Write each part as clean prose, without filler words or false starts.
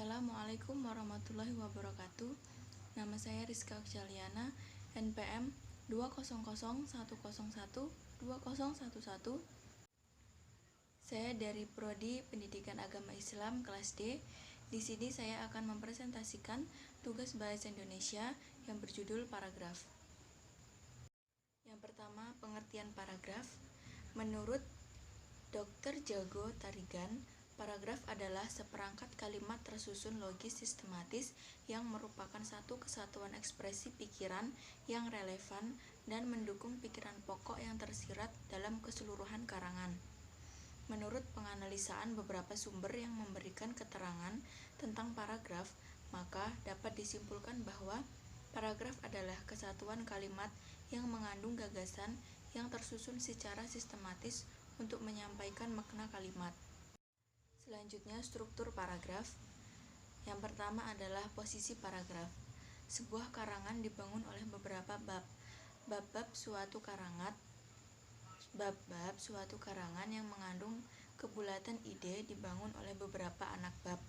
Assalamualaikum warahmatullahi wabarakatuh. Nama saya Rizka Okjaliana, NPM 20010120111. Saya dari Prodi Pendidikan Agama Islam kelas D. Di sini saya akan mempresentasikan tugas bahasa Indonesia yang berjudul paragraf. Yang pertama, pengertian paragraf. Menurut Dr. Jago Tarigan, paragraf adalah seperangkat kalimat tersusun logis sistematis yang merupakan satu kesatuan ekspresi pikiran yang relevan dan mendukung pikiran pokok yang tersirat dalam keseluruhan karangan. Menurut penganalisaan beberapa sumber yang memberikan keterangan tentang paragraf, maka dapat disimpulkan bahwa paragraf adalah kesatuan kalimat yang mengandung gagasan yang tersusun secara sistematis untuk menyampaikan makna kalimat. Selanjutnya, struktur paragraf. Yang pertama adalah posisi paragraf. Sebuah karangan dibangun oleh beberapa bab. Bab-bab suatu karangan yang mengandung kebulatan ide dibangun oleh beberapa anak bab.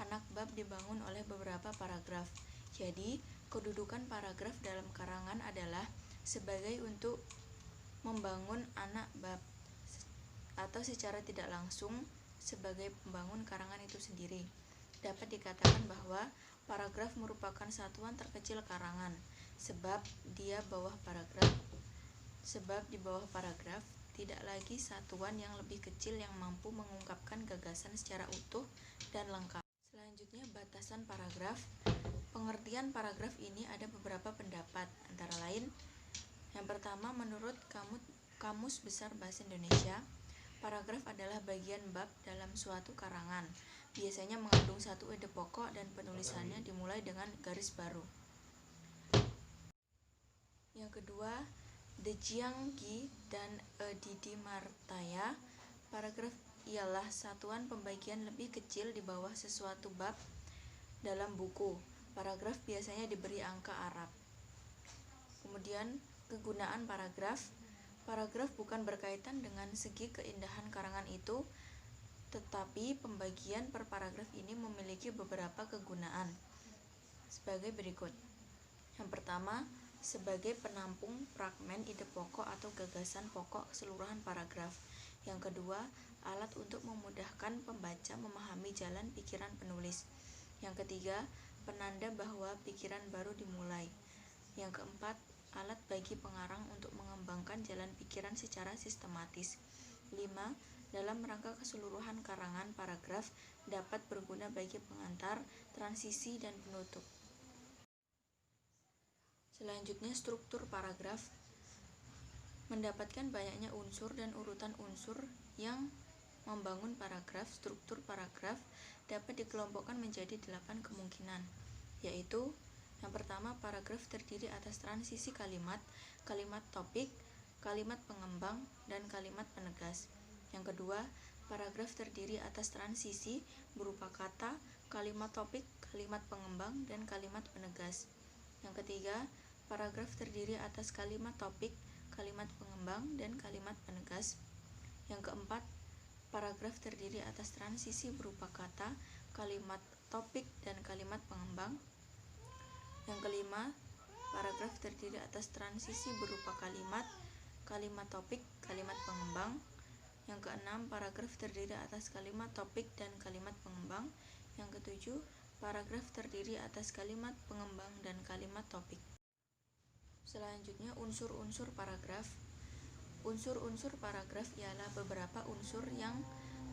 Anak bab dibangun oleh beberapa paragraf. Jadi, kedudukan paragraf dalam karangan adalah sebagai untuk membangun anak bab, atau secara tidak langsung sebagai pembangun karangan itu sendiri. Dapat dikatakan bahwa paragraf merupakan satuan terkecil karangan, sebab di bawah paragraf tidak lagi satuan yang lebih kecil yang mampu mengungkapkan gagasan secara utuh dan lengkap. Selanjutnya, batasan paragraf. Pengertian paragraf ini ada beberapa pendapat, antara lain: yang pertama, menurut Kamus Besar Bahasa Indonesia, paragraf adalah bagian bab dalam suatu karangan, biasanya mengandung satu ide pokok dan penulisannya dimulai dengan garis baru. Yang kedua, De Jianggi dan Didi Martaya, paragraf ialah satuan pembagian lebih kecil di bawah sesuatu bab dalam buku. Paragraf biasanya diberi angka Arab. Kemudian, kegunaan paragraf. Paragraf bukan berkaitan dengan segi keindahan karangan itu, tetapi pembagian per paragraf ini memiliki beberapa kegunaan sebagai berikut. Yang pertama, sebagai penampung fragmen ide pokok atau gagasan pokok keseluruhan paragraf. Yang kedua, alat untuk memudahkan pembaca memahami jalan pikiran penulis. Yang ketiga, penanda bahwa pikiran baru dimulai. Yang keempat, alat bagi pengarang untuk mengembangkan jalan pikiran secara sistematis. 5. Dalam rangka keseluruhan karangan, paragraf dapat berguna bagi pengantar, transisi, dan penutup. Selanjutnya, struktur paragraf. Mendapatkan banyaknya unsur dan urutan unsur yang membangun paragraf, struktur paragraf dapat dikelompokkan menjadi 8 kemungkinan, yaitu: yang pertama, paragraf terdiri atas transisi kalimat, kalimat topik, kalimat pengembang, dan kalimat penegas. Yang kedua, paragraf terdiri atas transisi berupa kata, kalimat topik, kalimat pengembang, dan kalimat penegas. Yang ketiga, paragraf terdiri atas kalimat topik, kalimat pengembang, dan kalimat penegas. Yang keempat, paragraf terdiri atas transisi berupa kata, kalimat topik, dan kalimat pengembang. Yang kelima, paragraf terdiri atas transisi berupa kalimat, kalimat topik, kalimat pengembang. Yang keenam, paragraf terdiri atas kalimat topik dan kalimat pengembang. Yang ketujuh, paragraf terdiri atas kalimat pengembang dan kalimat topik. Selanjutnya, unsur-unsur paragraf. Unsur-unsur paragraf ialah beberapa unsur yang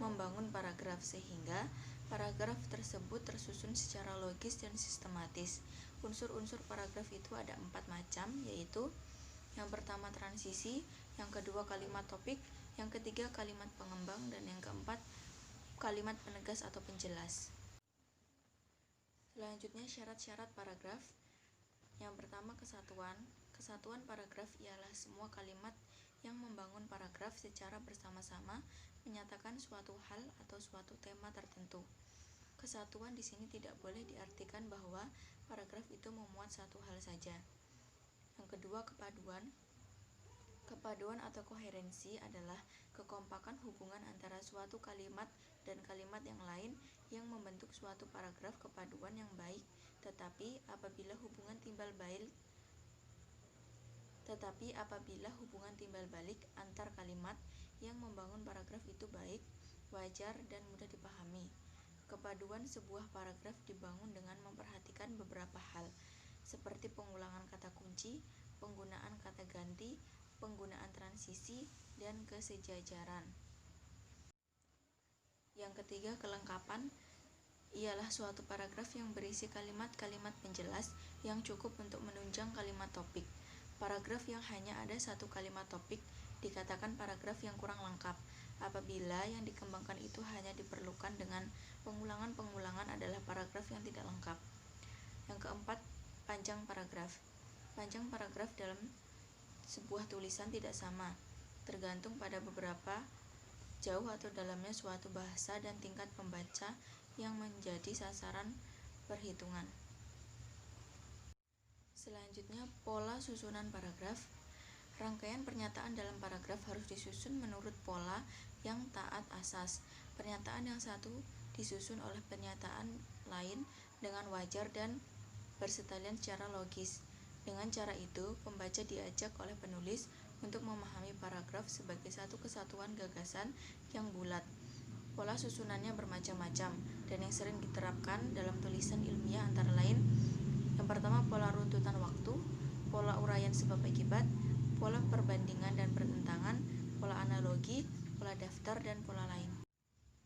membangun paragraf sehingga paragraf tersebut tersusun secara logis dan sistematis. Unsur-unsur paragraf itu ada 4 macam, yaitu: yang pertama, transisi, yang kedua, kalimat topik, yang ketiga, kalimat pengembang, dan yang keempat, kalimat penegas atau penjelas. Selanjutnya, syarat-syarat paragraf. Yang pertama, kesatuan. Kesatuan paragraf ialah semua kalimat yang membangun paragraf secara bersama-sama menyatakan suatu hal atau suatu tema tertentu. Kesatuan di sini tidak boleh diartikan bahwa paragraf itu memuat satu hal saja. Yang kedua, kepaduan. Kepaduan atau koherensi adalah kekompakan hubungan antara suatu kalimat dan kalimat yang lain yang membentuk suatu paragraf kepaduan yang baik. Tetapi apabila hubungan timbal balik antar kalimat yang membangun paragraf itu baik, wajar, dan mudah dipahami. Kepaduan sebuah paragraf dibangun dengan memperhatikan beberapa hal, seperti pengulangan kata kunci, penggunaan kata ganti, penggunaan transisi, dan kesejajaran. Yang ketiga, kelengkapan ialah suatu paragraf yang berisi kalimat-kalimat penjelas yang cukup untuk menunjang kalimat topik. Paragraf yang hanya ada satu kalimat topik dikatakan paragraf yang kurang lengkap. Apabila yang dikembangkan itu hanya diperlukan dengan pengulangan-pengulangan adalah paragraf yang tidak lengkap. Yang keempat, panjang paragraf. Panjang paragraf dalam sebuah tulisan tidak sama, tergantung pada beberapa jauh atau dalamnya suatu bahasa dan tingkat pembaca yang menjadi sasaran perhitungan. Selanjutnya, pola susunan paragraf. Rangkaian pernyataan dalam paragraf harus disusun menurut pola yang taat asas. Pernyataan yang satu disusun oleh pernyataan lain dengan wajar dan bersetalian secara logis. Dengan cara itu, pembaca diajak oleh penulis untuk memahami paragraf sebagai satu kesatuan gagasan yang bulat. Pola susunannya bermacam-macam dan yang sering diterapkan dalam tulisan ilmiah antara lain: yang pertama, pola runtutan waktu, pola uraian sebab akibat, pola perbandingan dan pertentangan, pola analogi, pola daftar, dan pola lain.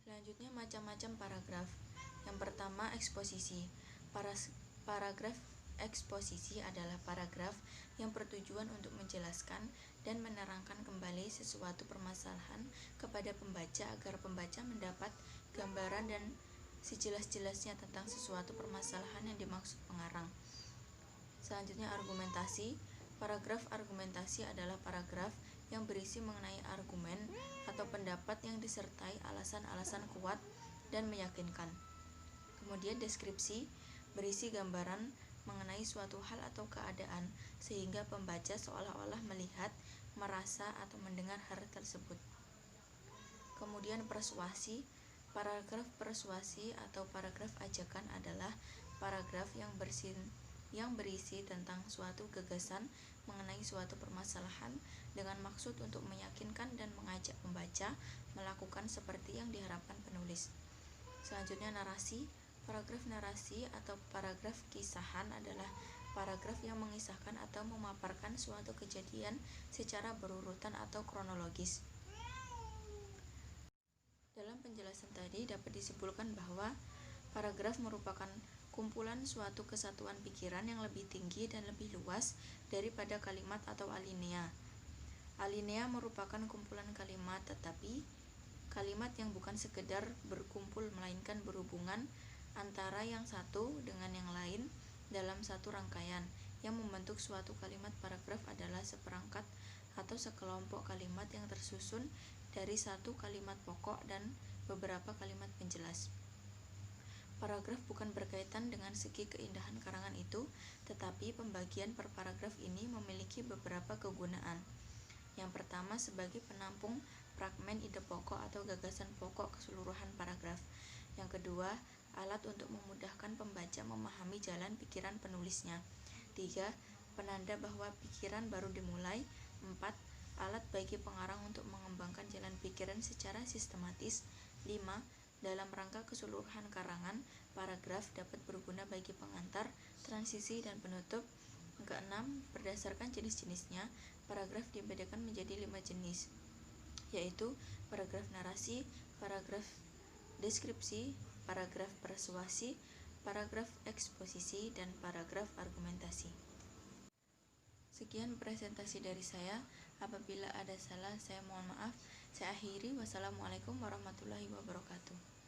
Selanjutnya, macam-macam paragraf. Yang pertama, eksposisi. Paragraf eksposisi adalah paragraf yang bertujuan untuk menjelaskan dan menerangkan kembali sesuatu permasalahan kepada pembaca agar pembaca mendapat gambaran dan sejelas-jelasnya tentang sesuatu permasalahan yang dimaksud pengarang. Selanjutnya, argumentasi. Paragraf argumentasi adalah paragraf yang berisi mengenai argumen atau pendapat yang disertai alasan-alasan kuat dan meyakinkan. Kemudian, deskripsi berisi gambaran mengenai suatu hal atau keadaan sehingga pembaca seolah-olah melihat, merasa, atau mendengar hal tersebut. Kemudian, persuasi. Paragraf persuasi atau paragraf ajakan adalah paragraf yang berisi tentang suatu gagasan mengenai suatu permasalahan dengan maksud untuk meyakinkan dan mengajak pembaca melakukan seperti yang diharapkan penulis. Selanjutnya, narasi. Paragraf narasi atau paragraf kisahan adalah paragraf yang mengisahkan atau memaparkan suatu kejadian secara berurutan atau kronologis. Dalam penjelasan tadi dapat disimpulkan bahwa paragraf merupakan kumpulan suatu kesatuan pikiran yang lebih tinggi dan lebih luas daripada kalimat atau alinea. Alinea merupakan kumpulan kalimat, tetapi kalimat yang bukan sekedar berkumpul melainkan berhubungan antara yang satu dengan yang lain dalam satu rangkaian. Yang membentuk suatu kalimat paragraf adalah seperangkat atau sekelompok kalimat yang tersusun dari satu kalimat pokok dan beberapa kalimat penjelas. Paragraf bukan berkaitan dengan segi keindahan karangan itu, tetapi pembagian per paragraf ini memiliki beberapa kegunaan. Yang pertama, sebagai penampung fragmen ide pokok atau gagasan pokok keseluruhan paragraf. Yang kedua, alat untuk memudahkan pembaca memahami jalan pikiran penulisnya. 3. Penanda bahwa pikiran baru dimulai. 4. Alat bagi pengarang untuk mengembangkan jalan pikiran secara sistematis. 5. Dalam rangka keseluruhan karangan, paragraf dapat berguna bagi pengantar, transisi, dan penutup. Keenam, berdasarkan jenis-jenisnya, paragraf dibedakan menjadi 5 jenis, yaitu paragraf narasi, paragraf deskripsi, paragraf persuasi, paragraf eksposisi, dan paragraf argumentasi. Sekian presentasi dari saya. Apabila ada salah, saya mohon maaf. Saya akhiri. Wassalamualaikum warahmatullahi wabarakatuh.